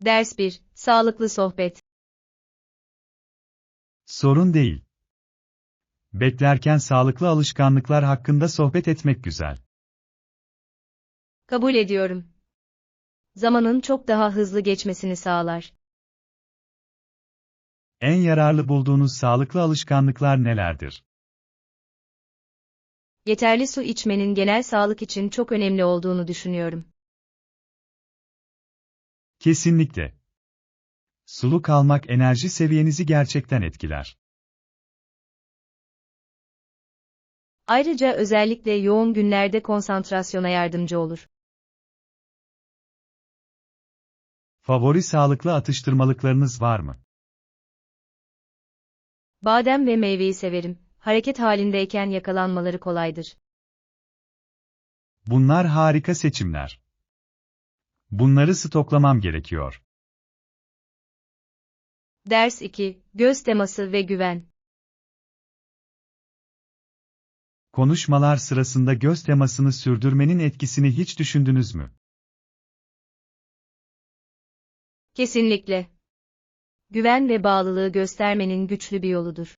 Ders 1. Sağlıklı sohbet. Sorun değil. Beklerken sağlıklı alışkanlıklar hakkında sohbet etmek güzel. Kabul ediyorum. Zamanın çok daha hızlı geçmesini sağlar. En yararlı bulduğunuz sağlıklı alışkanlıklar nelerdir? Yeterli su içmenin genel sağlık için çok önemli olduğunu düşünüyorum. Kesinlikle. Sulu kalmak enerji seviyenizi gerçekten etkiler. Ayrıca özellikle yoğun günlerde konsantrasyona yardımcı olur. Favori sağlıklı atıştırmalıklarınız var mı? Badem ve meyveyi severim. Hareket halindeyken yakalanmaları kolaydır. Bunlar harika seçimler. Bunları stoklamam gerekiyor. Ders 2. Göz teması ve güven. Konuşmalar sırasında göz temasını sürdürmenin etkisini hiç düşündünüz mü? Kesinlikle. Güven ve bağlılığı göstermenin güçlü bir yoludur.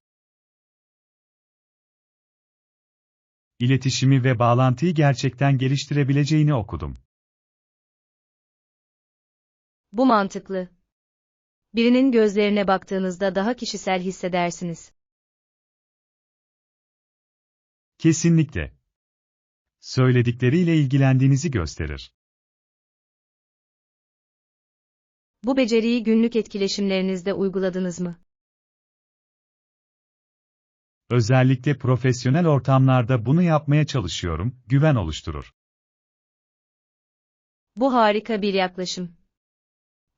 İletişimi ve bağlantıyı gerçekten geliştirebileceğini okudum. Bu mantıklı. Birinin gözlerine baktığınızda daha kişisel hissedersiniz. Kesinlikle. Söyledikleriyle ilgilendiğinizi gösterir. Bu beceriyi günlük etkileşimlerinizde uyguladınız mı? Özellikle profesyonel ortamlarda bunu yapmaya çalışıyorum, güven oluşturur. Bu harika bir yaklaşım.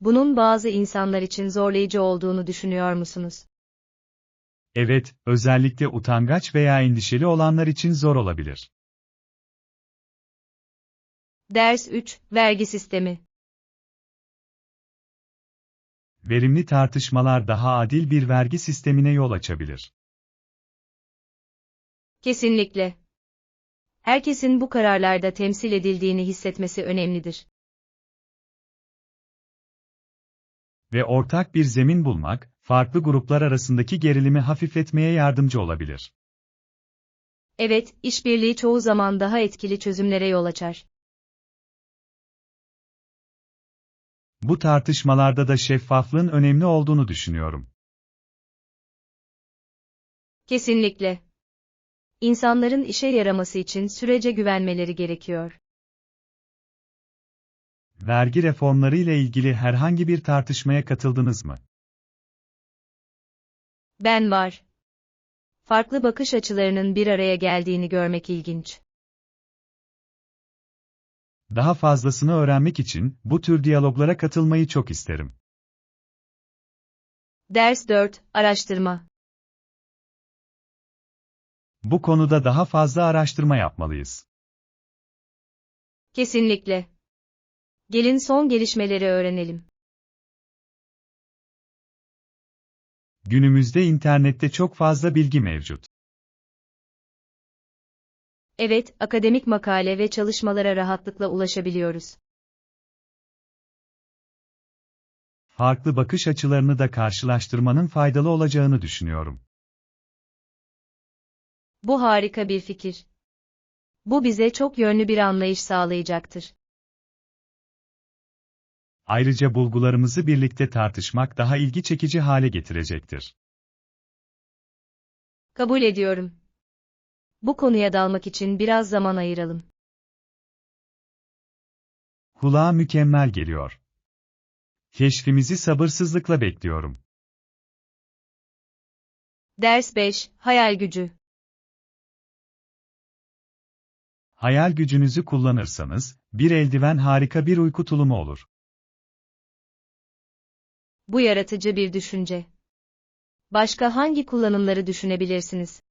Bunun bazı insanlar için zorlayıcı olduğunu düşünüyor musunuz? Evet, özellikle utangaç veya endişeli olanlar için zor olabilir. Ders 3. Vergi sistemi. Verimli tartışmalar daha adil bir vergi sistemine yol açabilir. Kesinlikle. Herkesin bu kararlarda temsil edildiğini hissetmesi önemlidir. Ve ortak bir zemin bulmak, farklı gruplar arasındaki gerilimi hafifletmeye yardımcı olabilir. Evet, işbirliği çoğu zaman daha etkili çözümlere yol açar. Bu tartışmalarda da şeffaflığın önemli olduğunu düşünüyorum. Kesinlikle. İnsanların işe yaraması için sürece güvenmeleri gerekiyor. Vergi reformları ile ilgili herhangi bir tartışmaya katıldınız mı? Ben var. Farklı bakış açılarının bir araya geldiğini görmek ilginç. Daha fazlasını öğrenmek için bu tür diyaloglara katılmayı çok isterim. Ders 4. Araştırma. Bu konuda daha fazla araştırma yapmalıyız. Kesinlikle. Gelin son gelişmeleri öğrenelim. Günümüzde internette çok fazla bilgi mevcut. Evet, akademik makale ve çalışmalara rahatlıkla ulaşabiliyoruz. Farklı bakış açılarını da karşılaştırmanın faydalı olacağını düşünüyorum. Bu harika bir fikir. Bu bize çok yönlü bir anlayış sağlayacaktır. Ayrıca bulgularımızı birlikte tartışmak daha ilgi çekici hale getirecektir. Kabul ediyorum. Bu konuya dalmak için biraz zaman ayıralım. Kulağa mükemmel geliyor. Keşfimizi sabırsızlıkla bekliyorum. Ders 5. Hayal gücü. Hayal gücünüzü kullanırsanız, bir eldiven harika bir uyku tulumu olur. Bu yaratıcı bir düşünce. Başka hangi kullanımları düşünebilirsiniz?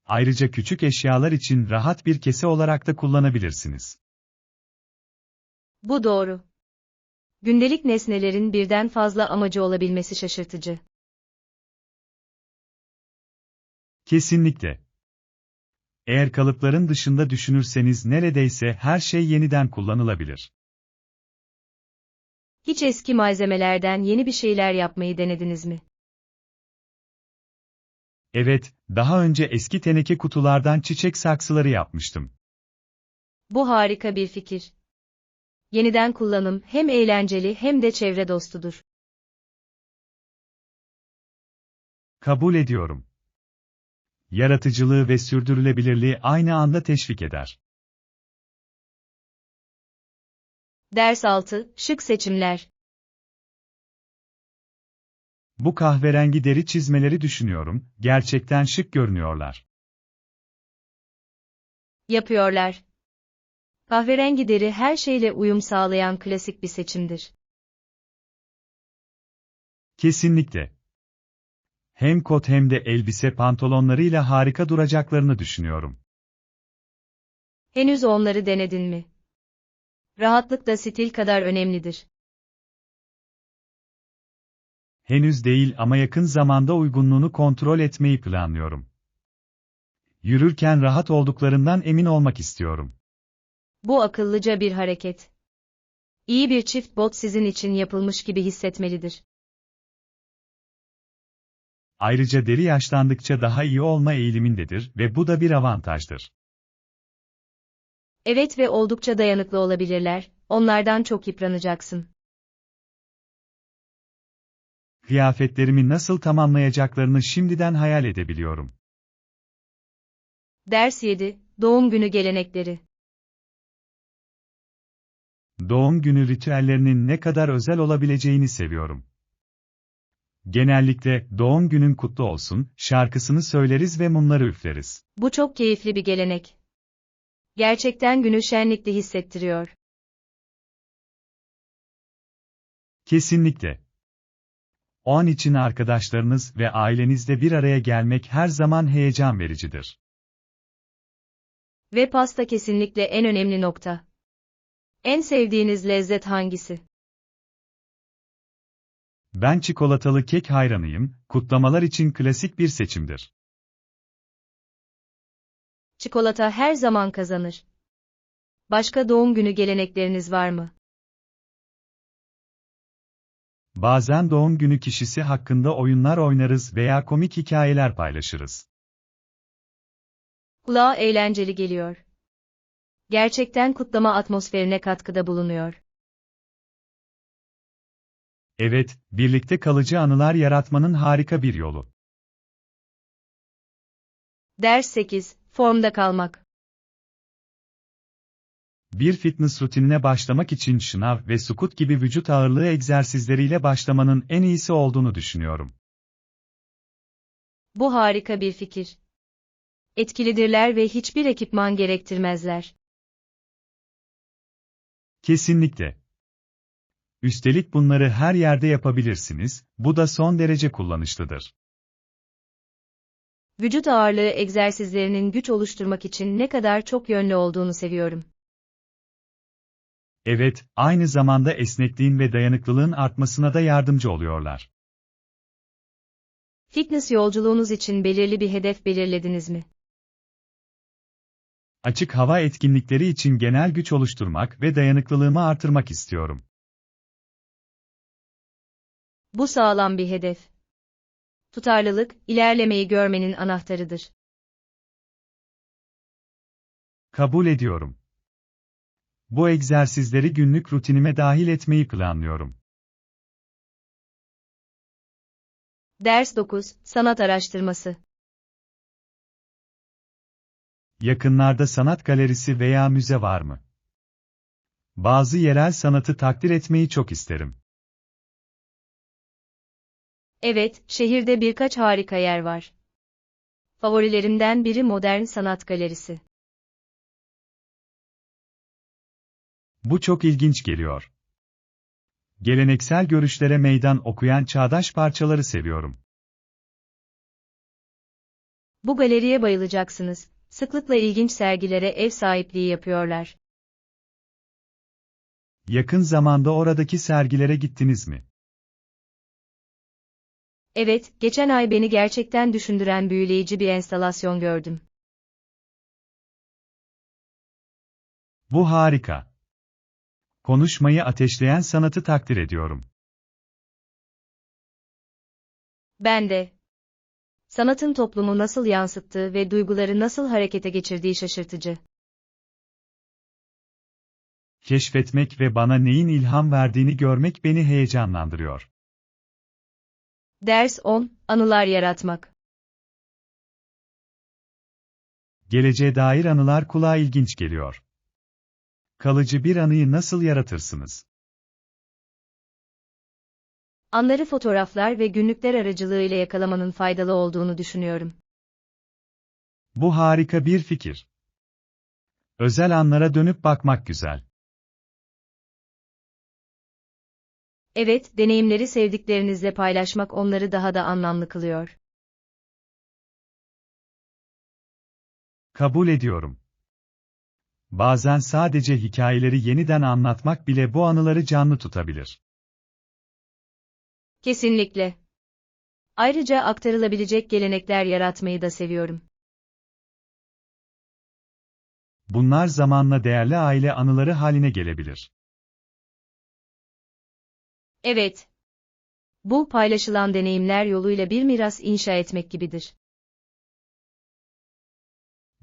Ayrıca küçük eşyalar için rahat bir kese olarak da kullanabilirsiniz. Bu doğru. Gündelik nesnelerin birden fazla amacı olabilmesi şaşırtıcı. Kesinlikle. Eğer kalıpların dışında düşünürseniz neredeyse her şey yeniden kullanılabilir. Hiç eski malzemelerden yeni bir şeyler yapmayı denediniz mi? Evet, daha önce eski teneke kutulardan çiçek saksıları yapmıştım. Bu harika bir fikir. Yeniden kullanım hem eğlenceli hem de çevre dostudur. Kabul ediyorum. Yaratıcılığı ve sürdürülebilirliği aynı anda teşvik eder. Ders 6, şık seçimler. Bu kahverengi deri çizmeleri düşünüyorum, gerçekten şık görünüyorlar. Yapıyorlar. Kahverengi deri her şeyle uyum sağlayan klasik bir seçimdir. Kesinlikle. Hem kot hem de elbise pantolonlarıyla harika duracaklarını düşünüyorum. Henüz onları denedin mi? Rahatlık da stil kadar önemlidir. Henüz değil ama yakın zamanda uygunluğunu kontrol etmeyi planlıyorum. Yürürken rahat olduklarından emin olmak istiyorum. Bu akıllıca bir hareket. İyi bir çift bot sizin için yapılmış gibi hissetmelidir. Ayrıca deri yaşlandıkça daha iyi olma eğilimindedir ve bu da bir avantajdır. Evet ve oldukça dayanıklı olabilirler, onlardan çok yıpranacaksın. Kıyafetlerimi nasıl tamamlayacaklarını şimdiden hayal edebiliyorum. Ders 7, doğum günü gelenekleri. Doğum günü ritüellerinin ne kadar özel olabileceğini seviyorum. Genellikle "Doğum günün kutlu olsun" şarkısını söyleriz ve mumları üfleriz. Bu çok keyifli bir gelenek. Gerçekten günü şenlikli hissettiriyor. Kesinlikle. O an için arkadaşlarınız ve ailenizle bir araya gelmek her zaman heyecan vericidir. Ve pasta kesinlikle en önemli nokta. En sevdiğiniz lezzet hangisi? Ben çikolatalı kek hayranıyım, kutlamalar için klasik bir seçimdir. Çikolata her zaman kazanır. Başka doğum günü gelenekleriniz var mı? Bazen doğum günü kişisi hakkında oyunlar oynarız veya komik hikayeler paylaşırız. Kulağa eğlenceli geliyor. Gerçekten kutlama atmosferine katkıda bulunuyor. Evet, birlikte kalıcı anılar yaratmanın harika bir yolu. Ders 8, formda kalmak. Bir fitness rutinine başlamak için şınav ve squat gibi vücut ağırlığı egzersizleriyle başlamanın en iyisi olduğunu düşünüyorum. Bu harika bir fikir. Etkilidirler ve hiçbir ekipman gerektirmezler. Kesinlikle. Üstelik bunları her yerde yapabilirsiniz, bu da son derece kullanışlıdır. Vücut ağırlığı egzersizlerinin güç oluşturmak için ne kadar çok yönlü olduğunu seviyorum. Evet, aynı zamanda esnekliğin ve dayanıklılığın artmasına da yardımcı oluyorlar. Fitness yolculuğunuz için belirli bir hedef belirlediniz mi? Açık hava etkinlikleri için genel güç oluşturmak ve dayanıklılığımı artırmak istiyorum. Bu sağlam bir hedef. Tutarlılık, ilerlemeyi görmenin anahtarıdır. Kabul ediyorum. Bu egzersizleri günlük rutinime dahil etmeyi planlıyorum. Ders 9, sanat araştırması. Yakınlarda sanat galerisi veya müze var mı? Bazı yerel sanatı takdir etmeyi çok isterim. Evet, şehirde birkaç harika yer var. Favorilerimden biri Modern Sanat Galerisi. Bu çok ilginç geliyor. Geleneksel görüşlere meydan okuyan çağdaş parçaları seviyorum. Bu galeriye bayılacaksınız. Sıklıkla ilginç sergilere ev sahipliği yapıyorlar. Yakın zamanda oradaki sergilere gittiniz mi? Evet, geçen ay beni gerçekten düşündüren büyüleyici bir enstalasyon gördüm. Bu harika. Konuşmayı ateşleyen sanatı takdir ediyorum. Ben de. Sanatın toplumu nasıl yansıttığı ve duyguları nasıl harekete geçirdiği şaşırtıcı. Keşfetmek ve bana neyin ilham verdiğini görmek beni heyecanlandırıyor. Ders 10, Anılar yaratmak. Geleceğe dair anılar kulağa ilginç geliyor. Kalıcı bir anıyı nasıl yaratırsınız? Anları fotoğraflar ve günlükler aracılığıyla yakalamanın faydalı olduğunu düşünüyorum. Bu harika bir fikir. Özel anlara dönüp bakmak güzel. Evet, deneyimleri sevdiklerinizle paylaşmak onları daha da anlamlı kılıyor. Kabul ediyorum. Bazen sadece hikayeleri yeniden anlatmak bile bu anıları canlı tutabilir. Kesinlikle. Ayrıca aktarılabilecek gelenekler yaratmayı da seviyorum. Bunlar zamanla değerli aile anıları haline gelebilir. Evet. Bu paylaşılan deneyimler yoluyla bir miras inşa etmek gibidir.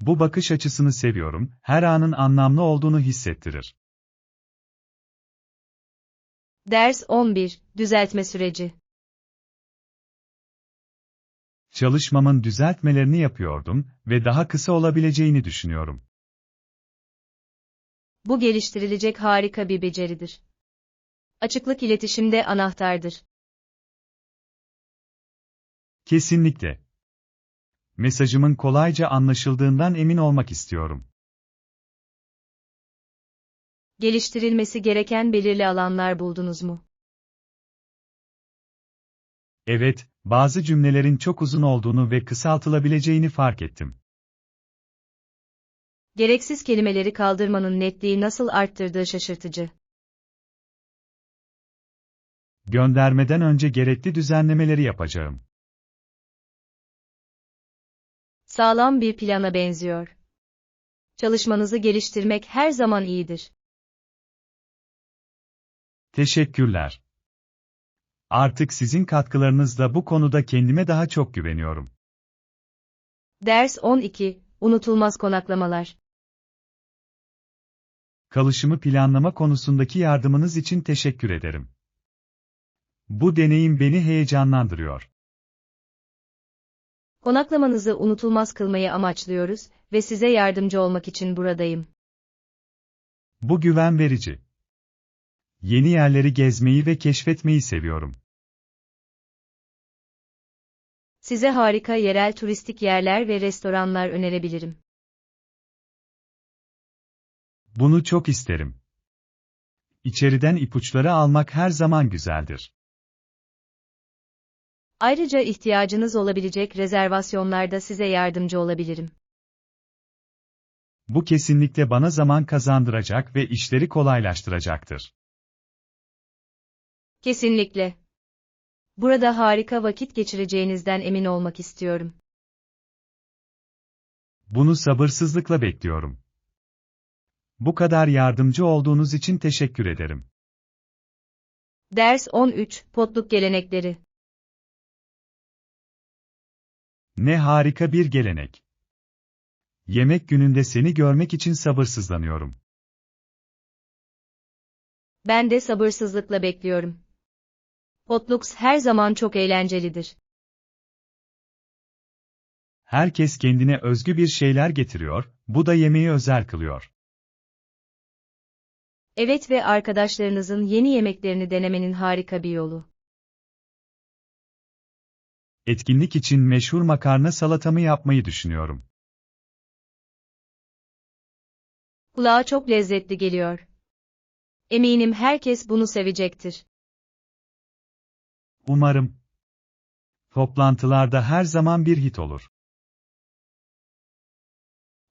Bu bakış açısını seviyorum, her anın anlamlı olduğunu hissettirir. Ders 11, Düzeltme süreci. Çalışmamın düzeltmelerini yapıyordum ve daha kısa olabileceğini düşünüyorum. Bu geliştirilecek harika bir beceridir. Açıklık iletişimde anahtardır. Kesinlikle. Mesajımın kolayca anlaşıldığından emin olmak istiyorum. Geliştirilmesi gereken belirli alanlar buldunuz mu? Evet, bazı cümlelerin çok uzun olduğunu ve kısaltılabileceğini fark ettim. Gereksiz kelimeleri kaldırmanın netliği nasıl arttırdığı şaşırtıcı. Göndermeden önce gerekli düzenlemeleri yapacağım. Sağlam bir plana benziyor. Çalışmanızı geliştirmek her zaman iyidir. Teşekkürler. Artık sizin katkılarınızla bu konuda kendime daha çok güveniyorum. Ders 12, Unutulmaz konaklamalar. Kalışımı planlama konusundaki yardımınız için teşekkür ederim. Bu deneyim beni heyecanlandırıyor. Konaklamanızı unutulmaz kılmayı amaçlıyoruz ve size yardımcı olmak için buradayım. Bu güven verici. Yeni yerleri gezmeyi ve keşfetmeyi seviyorum. Size harika yerel turistik yerler ve restoranlar önerebilirim. Bunu çok isterim. İçeriden ipuçları almak her zaman güzeldir. Ayrıca ihtiyacınız olabilecek rezervasyonlarda size yardımcı olabilirim. Bu kesinlikle bana zaman kazandıracak ve işleri kolaylaştıracaktır. Kesinlikle. Burada harika vakit geçireceğinizden emin olmak istiyorum. Bunu sabırsızlıkla bekliyorum. Bu kadar yardımcı olduğunuz için teşekkür ederim. Ders 13, Potluk gelenekleri. Ne harika bir gelenek. Yemek gününde seni görmek için sabırsızlanıyorum. Ben de sabırsızlıkla bekliyorum. Potlucks her zaman çok eğlencelidir. Herkes kendine özgü bir şeyler getiriyor, bu da yemeği özel kılıyor. Evet ve arkadaşlarınızın yeni yemeklerini denemenin harika bir yolu. Etkinlik için meşhur makarna salatamı yapmayı düşünüyorum. Kulağa çok lezzetli geliyor. Eminim herkes bunu sevecektir. Umarım. Toplantılarda her zaman bir hit olur.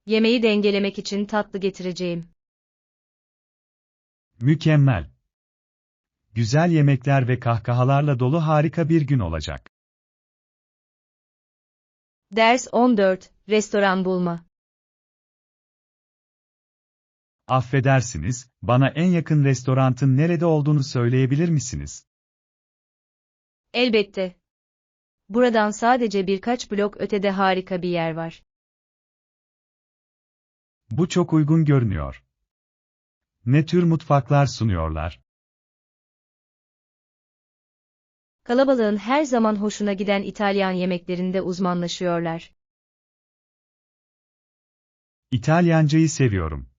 Yemeği dengelemek için tatlı getireceğim. Mükemmel. Güzel yemekler ve kahkahalarla dolu harika bir gün olacak. Ders 14, Restoran bulma. Affedersiniz, bana en yakın restoranın nerede olduğunu söyleyebilir misiniz? Elbette. Buradan sadece birkaç blok ötede harika bir yer var. Bu çok uygun görünüyor. Ne tür mutfaklar sunuyorlar? Kalabalığın her zaman hoşuna giden İtalyan yemeklerinde uzmanlaşıyorlar. İtalyancayı seviyorum.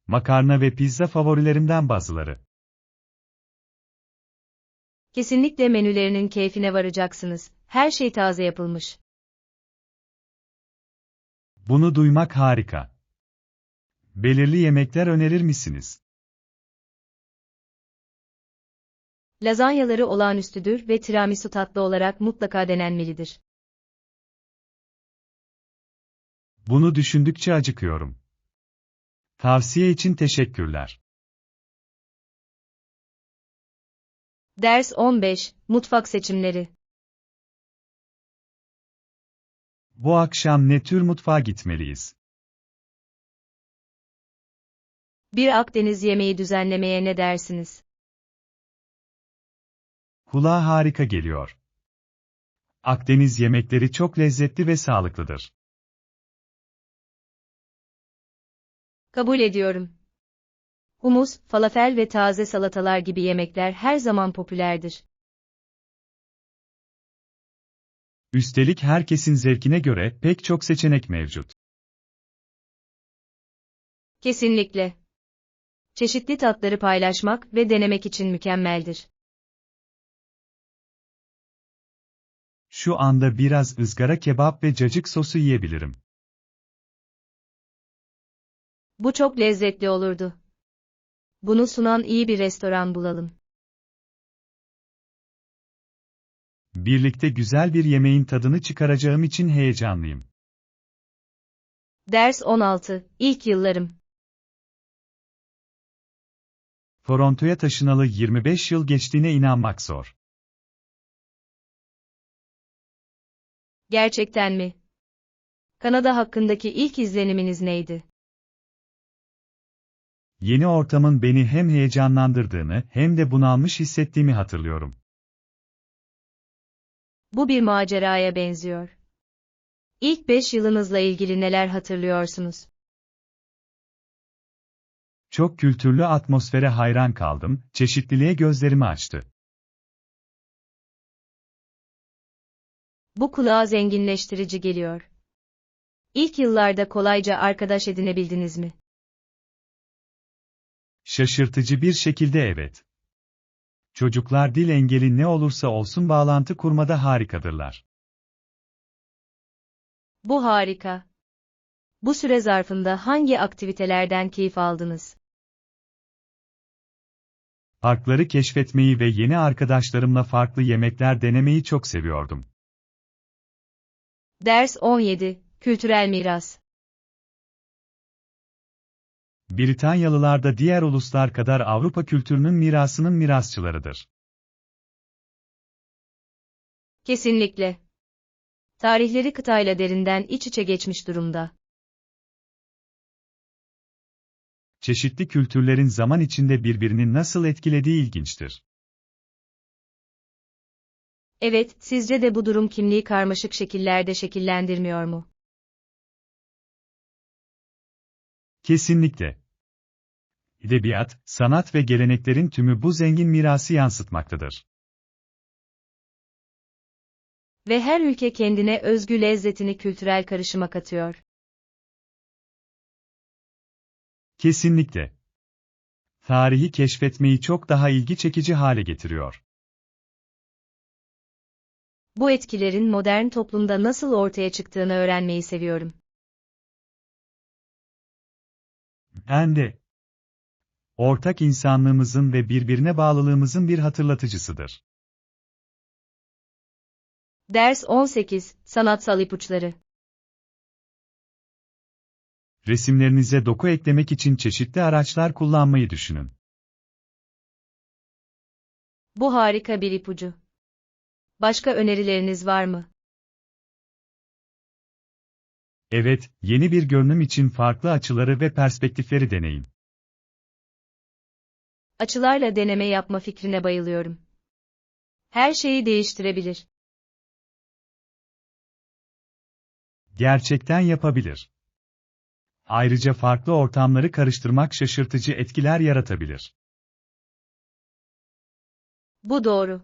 Makarna ve pizza favorilerimden bazıları. Kesinlikle menülerinin keyfine varacaksınız. Her şey taze yapılmış. Bunu duymak harika. Belirli yemekler önerir misiniz? Lazanyaları olağanüstüdür ve tiramisu tatlı olarak mutlaka denenmelidir. Bunu düşündükçe acıkıyorum. Tavsiye için teşekkürler. Ders 15, Mutfak seçimleri. Bu akşam ne tür mutfağa gitmeliyiz? Bir Akdeniz yemeği düzenlemeye ne dersiniz? Kulağa harika geliyor. Akdeniz yemekleri çok lezzetli ve sağlıklıdır. Kabul ediyorum. Humus, falafel ve taze salatalar gibi yemekler her zaman popülerdir. Üstelik herkesin zevkine göre pek çok seçenek mevcut. Kesinlikle. Çeşitli tatları paylaşmak ve denemek için mükemmeldir. Şu anda biraz ızgara kebap ve cacık sosu yiyebilirim. Bu çok lezzetli olurdu. Bunu sunan iyi bir restoran bulalım. Birlikte güzel bir yemeğin tadını çıkaracağım için heyecanlıyım. Ders 16, İlk yıllarım. Toronto'ya taşınalı 25 yıl geçtiğine inanmak zor. Gerçekten mi? Kanada hakkındaki ilk izleniminiz neydi? Yeni ortamın beni hem heyecanlandırdığını hem de bunalmış hissettiğimi hatırlıyorum. Bu bir maceraya benziyor. İlk 5 yılınızla ilgili neler hatırlıyorsunuz? Çok kültürlü atmosfere hayran kaldım, çeşitliliğe gözlerimi açtı. Bu kulağa zenginleştirici geliyor. İlk yıllarda kolayca arkadaş edinebildiniz mi? Şaşırtıcı bir şekilde evet. Çocuklar dil engeli ne olursa olsun bağlantı kurmada harikadırlar. Bu harika. Bu süre zarfında hangi aktivitelerden keyif aldınız? Parkları keşfetmeyi ve yeni arkadaşlarımla farklı yemekler denemeyi çok seviyordum. Ders 17, Kültürel miras. Britanyalılar da diğer uluslar kadar Avrupa kültürünün mirasının mirasçılarıdır. Kesinlikle. Tarihleri kıtayla derinden iç içe geçmiş durumda. Çeşitli kültürlerin zaman içinde birbirini nasıl etkilediği ilginçtir. Evet, sizce de bu durum kimliği karmaşık şekillerde şekillendirmiyor mu? Kesinlikle. Edebiyat, sanat ve geleneklerin tümü bu zengin mirası yansıtmaktadır. Ve her ülke kendine özgü lezzetini kültürel karışıma katıyor. Kesinlikle. Tarihi keşfetmeyi çok daha ilgi çekici hale getiriyor. Bu etkilerin modern toplumda nasıl ortaya çıktığını öğrenmeyi seviyorum. Ben de. Ortak insanlığımızın ve birbirine bağlılığımızın bir hatırlatıcısıdır. Ders 18, Sanatsal ipuçları. Resimlerinize doku eklemek için çeşitli araçlar kullanmayı düşünün. Bu harika bir ipucu. Başka önerileriniz var mı? Evet, yeni bir görünüm için farklı açıları ve perspektifleri deneyin. Açılarla deneme yapma fikrine bayılıyorum. Her şeyi değiştirebilir. Gerçekten yapabilir. Ayrıca farklı ortamları karıştırmak şaşırtıcı etkiler yaratabilir. Bu doğru.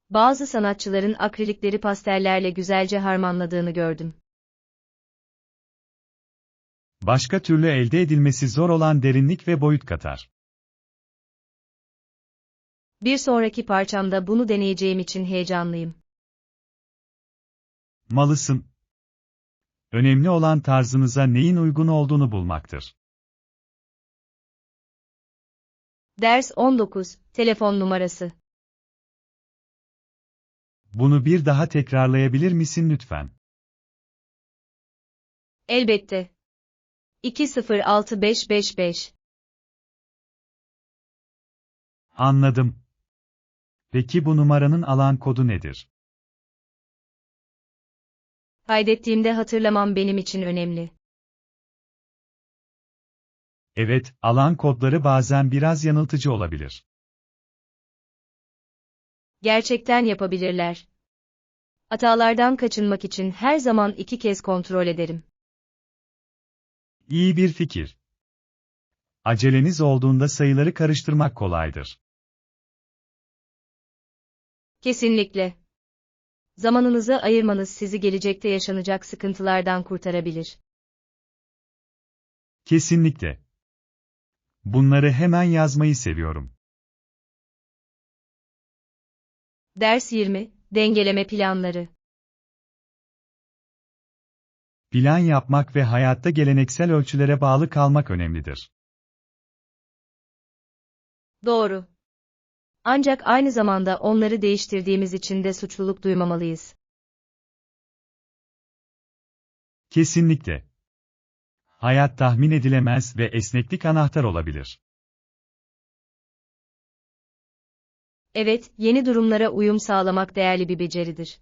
Bazı sanatçıların akrilikleri pastellerle güzelce harmanladığını gördüm. Başka türlü elde edilmesi zor olan derinlik ve boyut katar. Bir sonraki parçamda bunu deneyeceğim için heyecanlıyım. Malısın. Önemli olan tarzınıza neyin uygun olduğunu bulmaktır. Ders 19, telefon numarası. Bunu bir daha tekrarlayabilir misin lütfen? Elbette. 206555. Anladım. Peki bu numaranın alan kodu nedir? Kaydettiğimde hatırlamam benim için önemli. Evet, alan kodları bazen biraz yanıltıcı olabilir. Gerçekten yapabilirler. Hatalardan kaçınmak için her zaman 2 kez kontrol ederim. İyi bir fikir. Aceleniz olduğunda sayıları karıştırmak kolaydır. Kesinlikle. Zamanınızı ayırmanız sizi gelecekte yaşanacak sıkıntılardan kurtarabilir. Kesinlikle. Bunları hemen yazmayı seviyorum. Ders 20, dengeleme planları. Plan yapmak ve hayatta geleneksel ölçülere bağlı kalmak önemlidir. Doğru. Ancak aynı zamanda onları değiştirdiğimiz için de suçluluk duymamalıyız. Kesinlikle. Hayat tahmin edilemez ve esneklik anahtar olabilir. Evet, yeni durumlara uyum sağlamak değerli bir beceridir.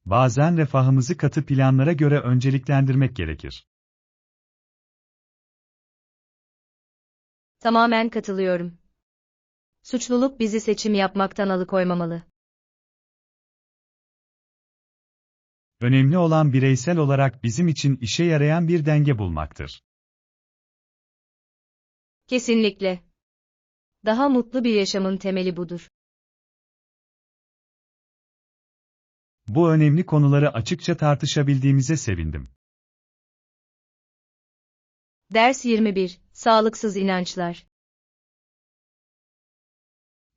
Bazen refahımızı katı planlara göre önceliklendirmek gerekir. Tamamen katılıyorum. Suçluluk bizi seçim yapmaktan alıkoymamalı. Önemli olan bireysel olarak bizim için işe yarayan bir denge bulmaktır. Kesinlikle. Daha mutlu bir yaşamın temeli budur. Bu önemli konuları açıkça tartışabildiğimize sevindim. Ders 21, sağlıksız inançlar.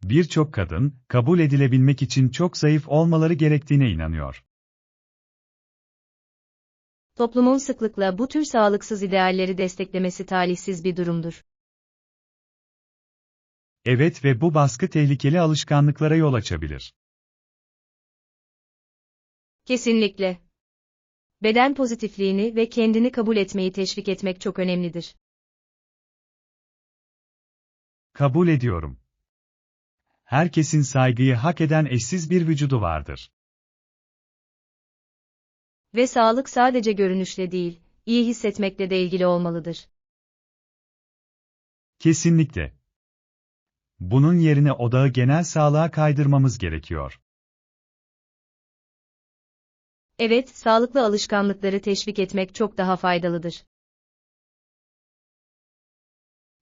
Birçok kadın, kabul edilebilmek için çok zayıf olmaları gerektiğine inanıyor. Toplumun sıklıkla bu tür sağlıksız idealleri desteklemesi talihsiz bir durumdur. Evet ve bu baskı tehlikeli alışkanlıklara yol açabilir. Kesinlikle. Beden pozitifliğini ve kendini kabul etmeyi teşvik etmek çok önemlidir. Kabul ediyorum. Herkesin saygıyı hak eden eşsiz bir vücudu vardır. Ve sağlık sadece görünüşle değil, iyi hissetmekle de ilgili olmalıdır. Kesinlikle. Bunun yerine odağı genel sağlığa kaydırmamız gerekiyor. Evet, sağlıklı alışkanlıkları teşvik etmek çok daha faydalıdır.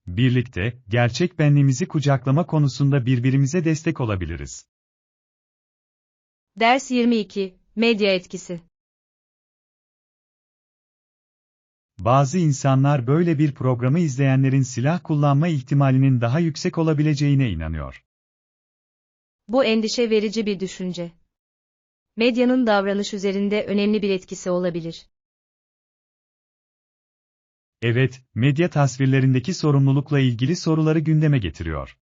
Birlikte, gerçek benliğimizi kucaklama konusunda birbirimize destek olabiliriz. Ders 22, medya etkisi. Bazı insanlar böyle bir programı izleyenlerin silah kullanma ihtimalinin daha yüksek olabileceğine inanıyor. Bu endişe verici bir düşünce. Medyanın davranış üzerinde önemli bir etkisi olabilir. Evet, medya tasvirlerindeki sorumlulukla ilgili soruları gündeme getiriyor.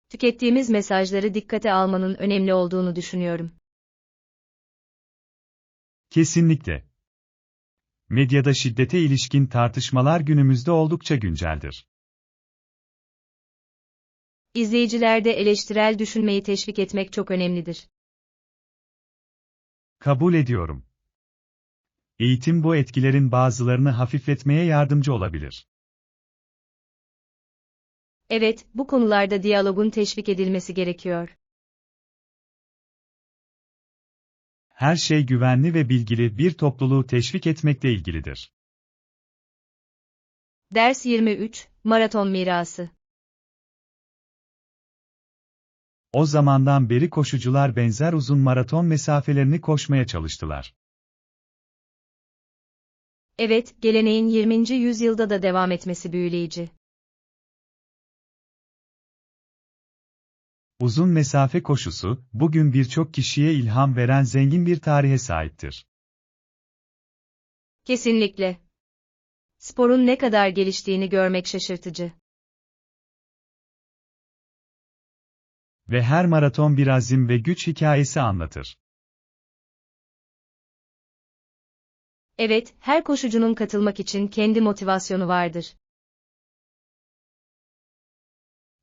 Tükettiğimiz mesajları dikkate almanın önemli olduğunu düşünüyorum. Kesinlikle. Medyada şiddete ilişkin tartışmalar günümüzde oldukça günceldir. İzleyicilerde eleştirel düşünmeyi teşvik etmek çok önemlidir. Kabul ediyorum. Eğitim bu etkilerin bazılarını hafifletmeye yardımcı olabilir. Evet, bu konularda diyalogun teşvik edilmesi gerekiyor. Her şey güvenli ve bilgili bir topluluğu teşvik etmekle ilgilidir. Ders 23, Maraton Mirası. O zamandan beri koşucular benzer uzun maraton mesafelerini koşmaya çalıştılar. Evet, geleneğin 20. yüzyılda da devam etmesi büyüleyici. Uzun mesafe koşusu, bugün birçok kişiye ilham veren zengin bir tarihe sahiptir. Kesinlikle. Sporun ne kadar geliştiğini görmek şaşırtıcı. Ve her maraton bir azim ve güç hikayesi anlatır. Evet, her koşucunun katılmak için kendi motivasyonu vardır.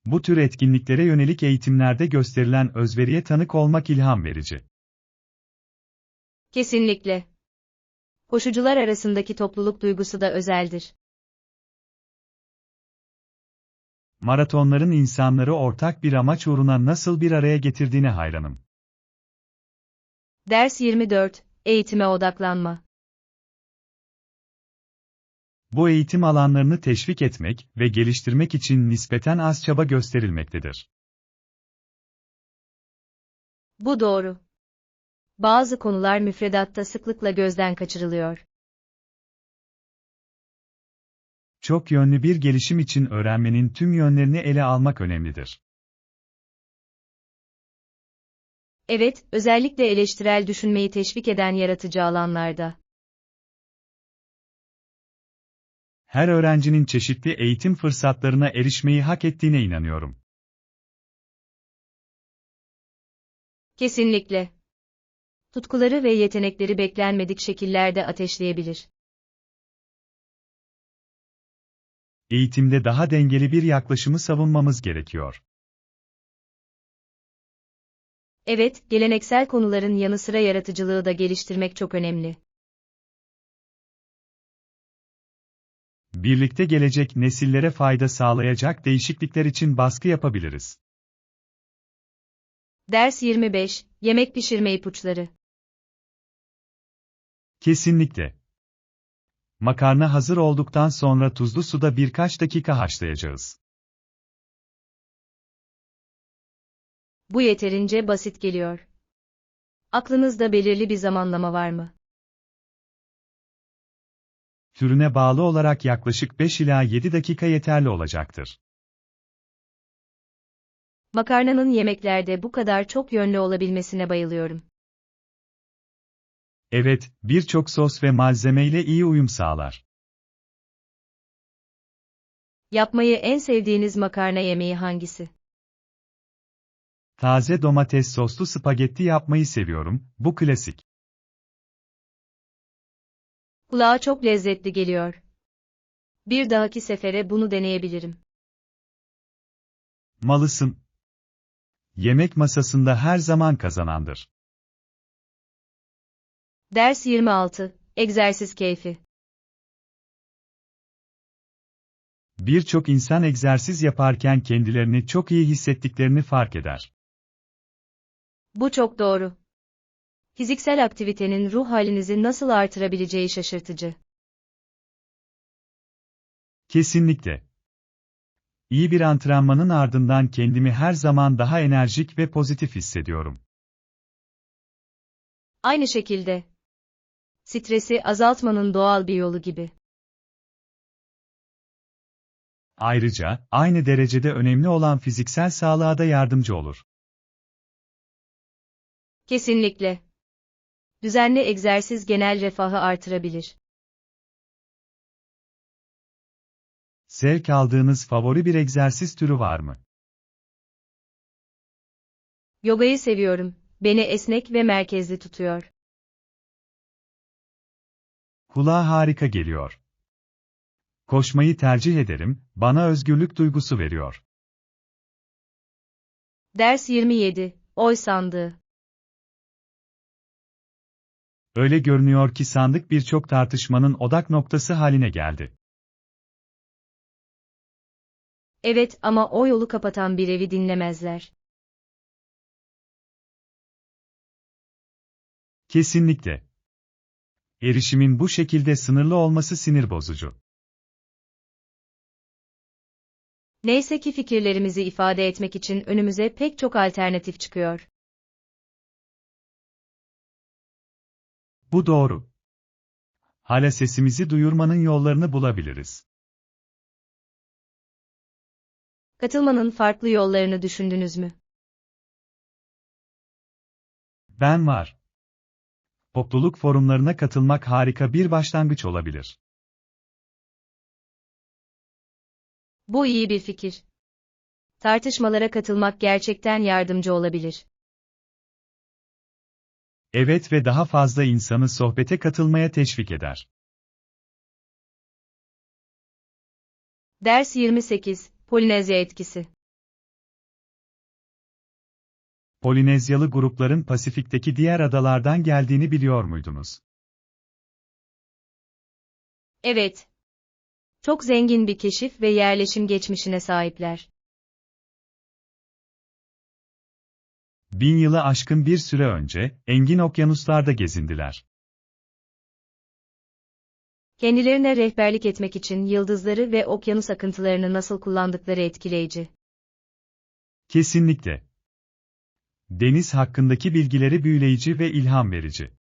Bu tür etkinliklere yönelik eğitimlerde gösterilen özveriye tanık olmak ilham verici. Kesinlikle. Koşucular arasındaki topluluk duygusu da özeldir. Maratonların insanları ortak bir amaç uğruna nasıl bir araya getirdiğine hayranım. Ders 24, Eğitime odaklanma. Bu eğitim alanlarını teşvik etmek ve geliştirmek için nispeten az çaba gösterilmektedir. Bu doğru. Bazı konular müfredatta sıklıkla gözden kaçırılıyor. Çok yönlü bir gelişim için öğrenmenin tüm yönlerini ele almak önemlidir. Evet, özellikle eleştirel düşünmeyi teşvik eden yaratıcı alanlarda. Her öğrencinin çeşitli eğitim fırsatlarına erişmeyi hak ettiğine inanıyorum. Kesinlikle. Tutkuları ve yetenekleri beklenmedik şekillerde ateşleyebilir. Eğitimde daha dengeli bir yaklaşımı savunmamız gerekiyor. Evet, geleneksel konuların yanı sıra yaratıcılığı da geliştirmek çok önemli. Birlikte gelecek nesillere fayda sağlayacak değişiklikler için baskı yapabiliriz. Ders 25, Yemek pişirme ipuçları. Kesinlikle. Makarna hazır olduktan sonra tuzlu suda birkaç dakika haşlayacağız. Bu yeterince basit geliyor. Aklınızda belirli bir zamanlama var mı? Türüne bağlı olarak yaklaşık 5 ila 7 dakika yeterli olacaktır. Makarnanın yemeklerde bu kadar çok yönlü olabilmesine bayılıyorum. Evet, birçok sos ve malzeme ile iyi uyum sağlar. Yapmayı en sevdiğiniz makarna yemeği hangisi? Taze domates soslu spagetti yapmayı seviyorum, bu klasik. Kulağa çok lezzetli geliyor. Bir dahaki sefere bunu deneyebilirim. Malısın. Yemek masasında her zaman kazanandır. Ders 26, Egzersiz keyfi. Birçok insan egzersiz yaparken kendilerini çok iyi hissettiklerini fark eder. Bu çok doğru. Fiziksel aktivitenin ruh halinizi nasıl artırabileceği şaşırtıcı. Kesinlikle. İyi bir antrenmanın ardından kendimi her zaman daha enerjik ve pozitif hissediyorum. Aynı şekilde. Stresi azaltmanın doğal bir yolu gibi. Ayrıca, aynı derecede önemli olan fiziksel sağlığa da yardımcı olur. Kesinlikle. Düzenli egzersiz genel refahı artırabilir. Zevk aldığınız favori bir egzersiz türü var mı? Yogayı seviyorum. Beni esnek ve merkezli tutuyor. Kulağa harika geliyor. Koşmayı tercih ederim, bana özgürlük duygusu veriyor. Ders 27, Oy sandığı. Öyle görünüyor ki sandık birçok tartışmanın odak noktası haline geldi. Evet ama o yolu kapatan bir evi dinlemezler. Kesinlikle. Erişimin bu şekilde sınırlı olması sinir bozucu. Neyse ki fikirlerimizi ifade etmek için önümüze pek çok alternatif çıkıyor. Bu doğru. Hala sesimizi duyurmanın yollarını bulabiliriz. Katılmanın farklı yollarını düşündünüz mü? Ben var. Topluluk forumlarına katılmak harika bir başlangıç olabilir. Bu iyi bir fikir. Tartışmalara katılmak gerçekten yardımcı olabilir. Evet ve daha fazla insanı sohbete katılmaya teşvik eder. Ders 28, Polinezya etkisi. Polinezyalı grupların Pasifik'teki diğer adalardan geldiğini biliyor muydunuz? Evet. Çok zengin bir keşif ve yerleşim geçmişine sahipler. 1000 yılı aşkın bir süre önce, engin okyanuslarda gezindiler. Kendilerine rehberlik etmek için yıldızları ve okyanus akıntılarını nasıl kullandıkları etkileyici. Kesinlikle. Deniz hakkındaki bilgileri büyüleyici ve ilham verici.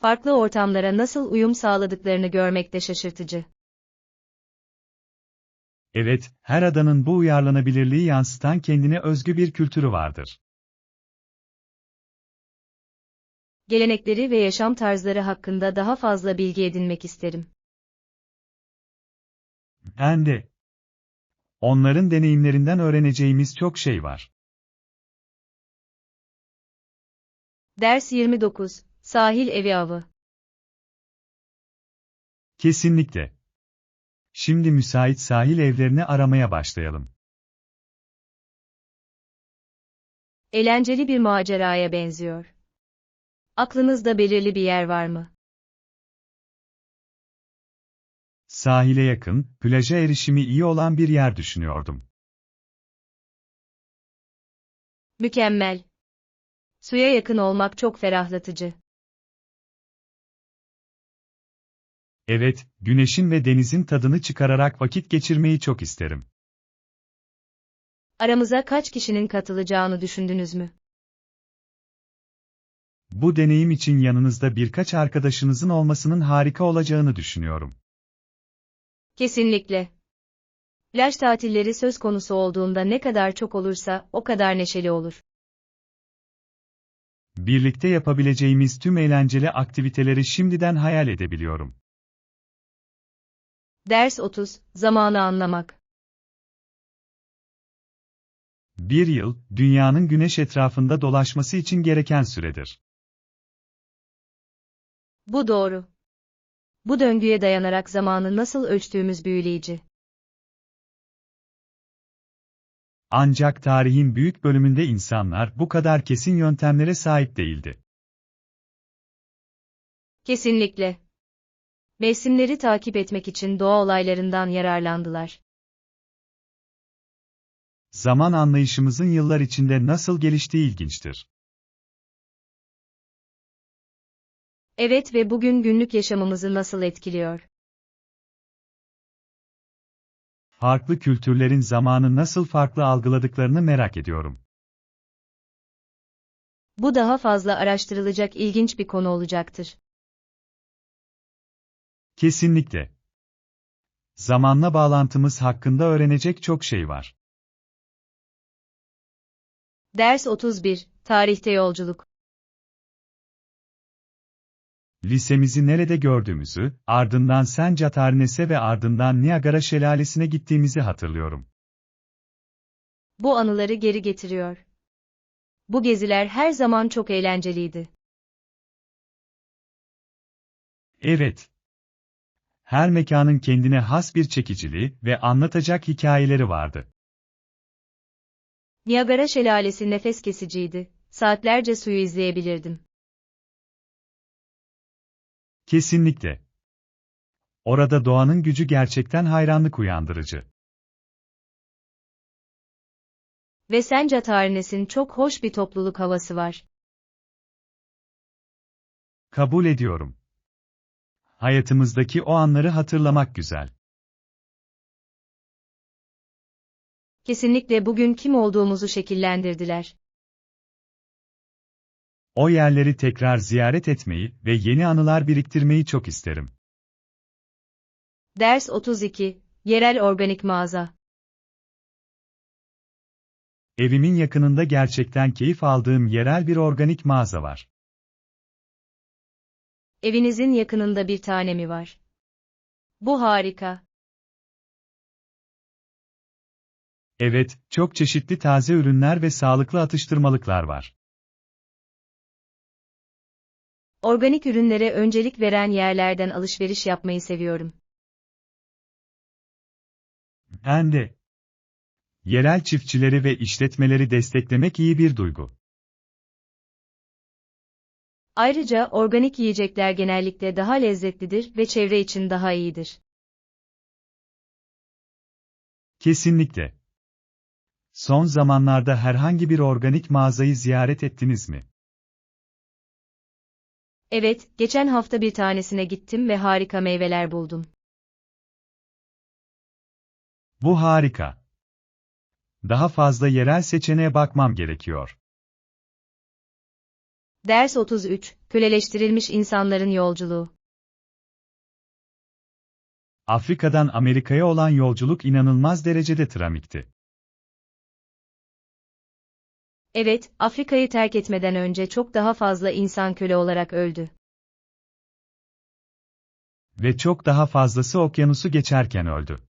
Farklı ortamlara nasıl uyum sağladıklarını görmek de şaşırtıcı. Evet, her adanın bu uyarlanabilirliği yansıtan kendine özgü bir kültürü vardır. Gelenekleri ve yaşam tarzları hakkında daha fazla bilgi edinmek isterim. Ben de. Onların deneyimlerinden öğreneceğimiz çok şey var. Ders 29, Sahil evi avı. Kesinlikle. Şimdi müsait sahil evlerini aramaya başlayalım. Eğlenceli bir maceraya benziyor. Aklınızda belirli bir yer var mı? Sahile yakın, plaja erişimi iyi olan bir yer düşünüyordum. Mükemmel. Suya yakın olmak çok ferahlatıcı. Evet, güneşin ve denizin tadını çıkararak vakit geçirmeyi çok isterim. Aramıza kaç kişinin katılacağını düşündünüz mü? Bu deneyim için yanınızda birkaç arkadaşınızın olmasının harika olacağını düşünüyorum. Kesinlikle. Plaj tatilleri söz konusu olduğunda ne kadar çok olursa o kadar neşeli olur. Birlikte yapabileceğimiz tüm eğlenceli aktiviteleri şimdiden hayal edebiliyorum. Ders 30, zamanı anlamak. Bir yıl, dünyanın güneş etrafında dolaşması için gereken süredir. Bu doğru. Bu döngüye dayanarak zamanı nasıl ölçtüğümüz büyüleyici. Ancak tarihin büyük bölümünde insanlar bu kadar kesin yöntemlere sahip değildi. Kesinlikle. Mevsimleri takip etmek için doğa olaylarından yararlandılar. Zaman anlayışımızın yıllar içinde nasıl geliştiği ilginçtir. Evet ve bugün günlük yaşamımızı nasıl etkiliyor? Farklı kültürlerin zamanı nasıl farklı algıladıklarını merak ediyorum. Bu daha fazla araştırılacak ilginç bir konu olacaktır. Kesinlikle. Zamanla bağlantımız hakkında öğrenecek çok şey var. Ders 31, Tarihte yolculuk. Lisemizi nerede gördüğümüzü, ardından St. Catherines'e ve ardından Niagara Şelalesi'ne gittiğimizi hatırlıyorum. Bu anıları geri getiriyor. Bu geziler her zaman çok eğlenceliydi. Evet. Her mekanın kendine has bir çekiciliği ve anlatacak hikayeleri vardı. Niagara Şelalesi nefes kesiciydi. Saatlerce suyu izleyebilirdim. Kesinlikle. Orada doğanın gücü gerçekten hayranlık uyandırıcı. Ve Sencatarnes'in çok hoş bir topluluk havası var. Kabul ediyorum. Hayatımızdaki o anları hatırlamak güzel. Kesinlikle bugün kim olduğumuzu şekillendirdiler. O yerleri tekrar ziyaret etmeyi ve yeni anılar biriktirmeyi çok isterim. Ders 32, Yerel Organik Mağaza. Evimin yakınında gerçekten keyif aldığım yerel bir organik mağaza var. Evinizin yakınında bir tane mi var? Bu harika. Evet, çok çeşitli taze ürünler ve sağlıklı atıştırmalıklar var. Organik ürünlere öncelik veren yerlerden alışveriş yapmayı seviyorum. Ben de. Yerel çiftçileri ve işletmeleri desteklemek iyi bir duygu. Ayrıca organik yiyecekler genellikle daha lezzetlidir ve çevre için daha iyidir. Kesinlikle. Son zamanlarda herhangi bir organik mağazayı ziyaret ettiniz mi? Evet, geçen hafta bir tanesine gittim ve harika meyveler buldum. Bu harika. Daha fazla yerel seçeneğe bakmam gerekiyor. Ders 33, Köleleştirilmiş insanların yolculuğu. Afrika'dan Amerika'ya olan yolculuk inanılmaz derecede tramikti. Evet, Afrika'yı terk etmeden önce çok daha fazla insan köle olarak öldü. Ve çok daha fazlası okyanusu geçerken öldü.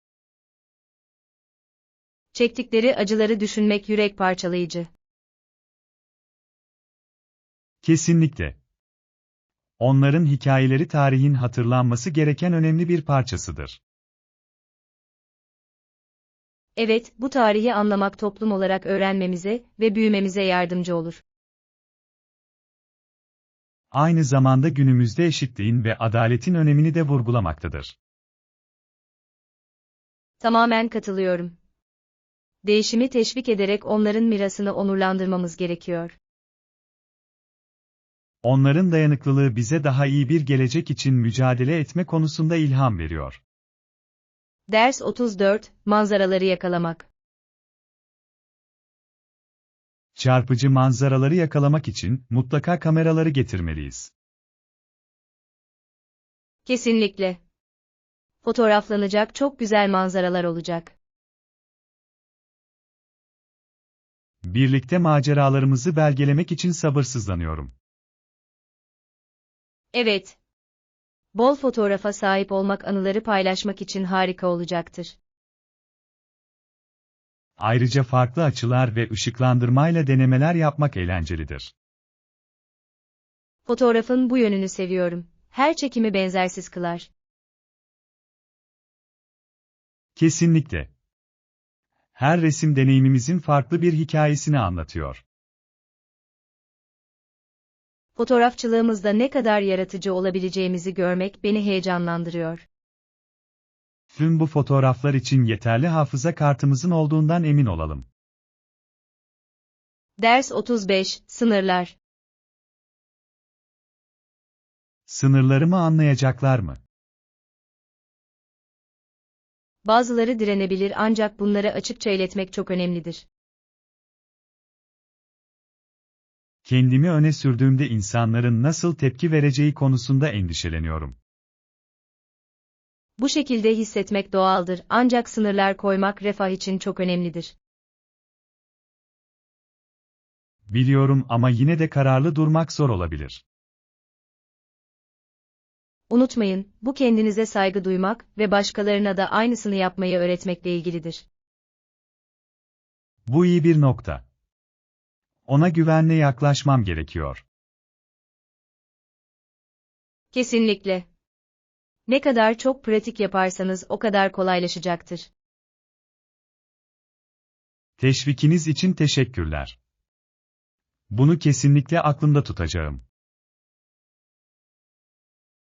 Çektikleri acıları düşünmek yürek parçalayıcı. Kesinlikle. Onların hikayeleri tarihin hatırlanması gereken önemli bir parçasıdır. Evet, bu tarihi anlamak toplum olarak öğrenmemize ve büyümemize yardımcı olur. Aynı zamanda günümüzde eşitliğin ve adaletin önemini de vurgulamaktadır. Tamamen katılıyorum. Değişimi teşvik ederek onların mirasını onurlandırmamız gerekiyor. Onların dayanıklılığı bize daha iyi bir gelecek için mücadele etme konusunda ilham veriyor. Ders 34, Manzaraları yakalamak. Çarpıcı manzaraları yakalamak için mutlaka kameraları getirmeliyiz. Kesinlikle. Fotoğraflanacak çok güzel manzaralar olacak. Birlikte maceralarımızı belgelemek için sabırsızlanıyorum. Evet. Bol fotoğrafa sahip olmak anıları paylaşmak için harika olacaktır. Ayrıca farklı açılar ve ışıklandırmayla denemeler yapmak eğlencelidir. Fotoğrafın bu yönünü seviyorum. Her çekimi benzersiz kılar. Kesinlikle. Her resim deneyimimizin farklı bir hikayesini anlatıyor. Fotoğrafçılığımızda ne kadar yaratıcı olabileceğimizi görmek beni heyecanlandırıyor. Tüm bu fotoğraflar için yeterli hafıza kartımızın olduğundan emin olalım. Ders 35, Sınırlar. Sınırlarımı anlayacaklar mı? Bazıları direnebilir ancak bunları açıkça iletmek çok önemlidir. Kendimi öne sürdüğümde insanların nasıl tepki vereceği konusunda endişeleniyorum. Bu şekilde hissetmek doğaldır ancak sınırlar koymak refah için çok önemlidir. Biliyorum ama yine de kararlı durmak zor olabilir. Unutmayın, bu kendinize saygı duymak ve başkalarına da aynısını yapmayı öğretmekle ilgilidir. Bu iyi bir nokta. Ona güvenle yaklaşmam gerekiyor. Kesinlikle. Ne kadar çok pratik yaparsanız o kadar kolaylaşacaktır. Teşvikiniz için teşekkürler. Bunu kesinlikle aklımda tutacağım.